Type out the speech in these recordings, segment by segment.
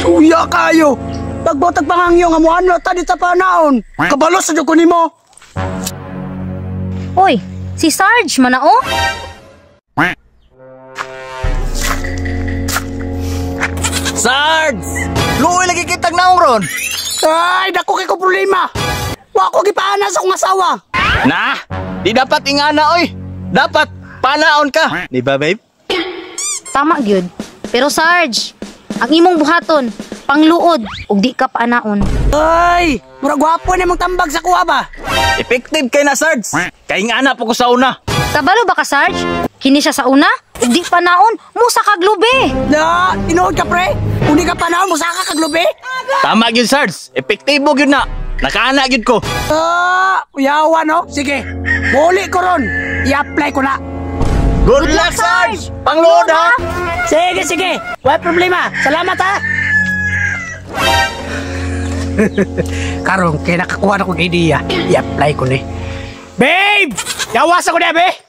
Suya kayo. Pagbotag pangangyo nga mo ano ta dito pa naon. Kabalos sa ko nimo. Oy, si Sarge man na oh. Sarge! Luoy lagi kitag naong ron. Ay, dako kay ko problema. Wa ko gipaana sa akong asawa. Na, di dapat ingana oy. Dapat panaon ka. Di ba, babe? Tama gyud. Pero Sarge, ang imong buhaton pangluod ug di ka paanaon. Ay, mura gwapo na mong tambag sa kuha ba? Effective kay na, Sarge. Kay ingana po ko sa una. Kabalo ba ka Sarge? Kini siya sa una ug di panaon musa kag lubi. Na, tinuod ka pre. Kung di ka panahon mo saka kaglubi. Tama gyud, Sarge. Epektibo gyud na. Nakaana gyud ko. Uyawa no? Sige, buli ko ron. I-apply ko na. Good luck, Sarge! Pangload ha! Sige, sige. Wala problema. Salamat ha. Karong, kaya nakakuha na kong idea. I-apply ko ni. Babe! Yawas ako na, babe!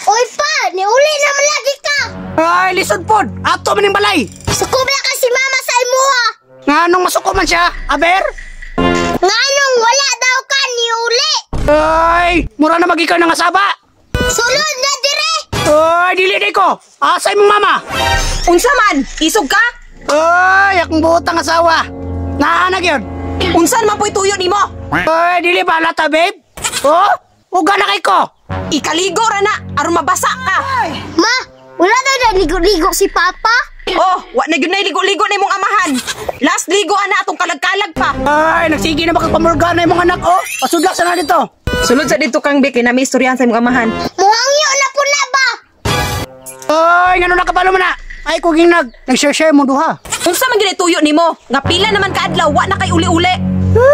Oy pa, niuli naman lagi ka. Ay, lisod po. Ato maning balay. Sukubla ka si mama sa imuha. Nga anong masuko man siya, aber? Nganong wala daw ka niuli. Ay, mura na mag-ikaw ng asaba. Sulod na dire. Ay, dili ko. Asay mong mama. Unsa man? Isog ka? Ay, akong butang asawa. Naanag yun. Unsan man po'y tuyo nimo? Ay, dili ba lata, babe? Oh, uga na kay ko. Ikaligo ra na, aron mabasa ka. Ma, wala daw na ligo-ligo si Papa. Oh, wa na gyud nay ligo-ligo na imong amahan. Last ligo ana atong kalag-kalag pa. Ay, nagsige na makapamurga na yung mga anak, oh. Pasudlak sa na dito. Sulod sa dito kang Beke na may istoryahan sa imong amahan. Muhangyo na po na ba? Ay, ngano nakabalo mo na. Ay, kuging nag-share-share mo duha. Unsa man gyud tuyo nimo? Nga pila naman ka adlaw, wa na kay uli-uli.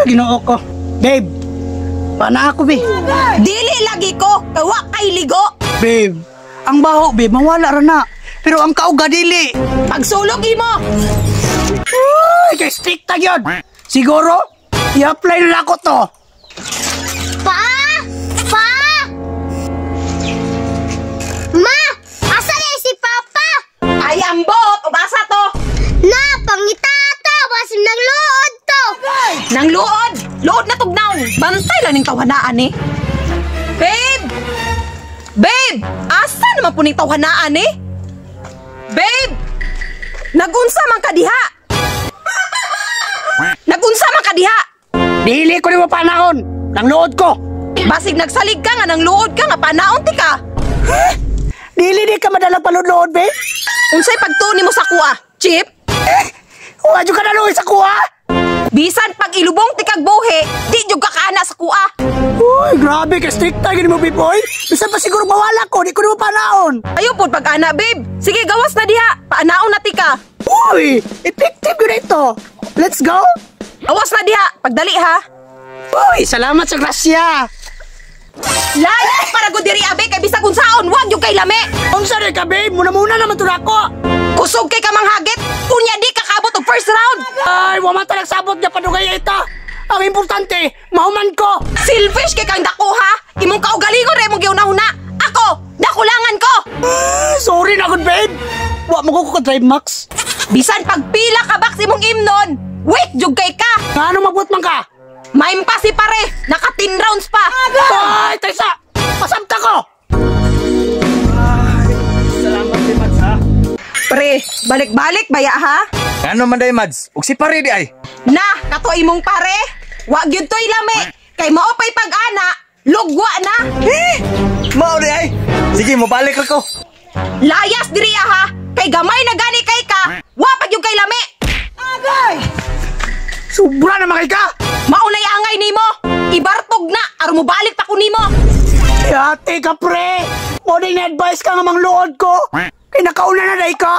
Ginoo ko. Babe, paana ako, babe? Dili lagi ko, kay wa kay ligo. Babe, ang baho, babe, mawala ra na. Pero ang kauga dili. Pagsulog imo. Uy, kay strict tag yun. Siguro, i-apply na ako to. Pa! Pa! Ma! Asa na si Papa? Ay ambot, ubasa to. Na, pangitata! Basim ng lood to! Nang luod, luod na tugnaw. Bantay lang ning tawhanaan eh. Babe! Babe! Asa naman po ning tawhanaan eh? Babe! Nagunsa man ka diha? Nagunsa man ka diha? Dili ko ni mo panahon. Nang lood ko. Basig nagsalig ka nga nang luod ka nga panaon ti ka. Dili di ka madalang palud-lood, babe. Unsay pagtuni mo sa kuha? Chip? Huwag ka naluwi sa kuha. Bisan pag ilubong ti kag buhi, di jud ka kaana sa kuha. Uy, grabe ka strict tayo mo, babe, boy. Bisan pa siguro mawala ko, di ko ni mo panahon. Ayo pod pag-ana, babe. Sige, gawas na diha. Paanaon na ti ka. Uy, effective yun ito. Let's go. Awas na diha. Pagdali ha. Uy, salamat sa grasya. Layas para go diri abe kay bisag unsaon, wag yung kay lami. Unsa rin ka, babe? Muna-muna naman ito ako. Kusog kay ka manghagit. Unya di ka kabot og first round. Ay, waman talag sabot niya padugay ita. Ang importante, mahuman ko. Selfish kay kang dako ha. Imong kaugalingon ra imong giuna-una. Ako, dakulangan ko. Sorry na, good babe. Wa mo ko drive max. Bisan pagpila ka box imong imnon. Wait, jug kay ka. Ano mabot man ka? Maim pa si pare. Naka 10 rounds pa. Ay, Teresa! Pasamta ko! Ay, salamat din, Mads, ha? Pre, balik-balik baya ha. Ano man day, Mads? Ug si pare di ay. Na, kato imong pare. Wag gyud toy lami. Kay mao pay pag-ana, lugwa na. Mao di ay. Sige, mobalik ako. Layas diri ha. Kay gamay na gani kay ka. Wa pa gyud kay lami. Agay! Sobra naman kay ka! Maunay angay nimo. Ibartog na aron mo balik pa ko nimo. Yate ka, pre! Mo din advice ka nga mang luod ko! Kay nakauna na day ka!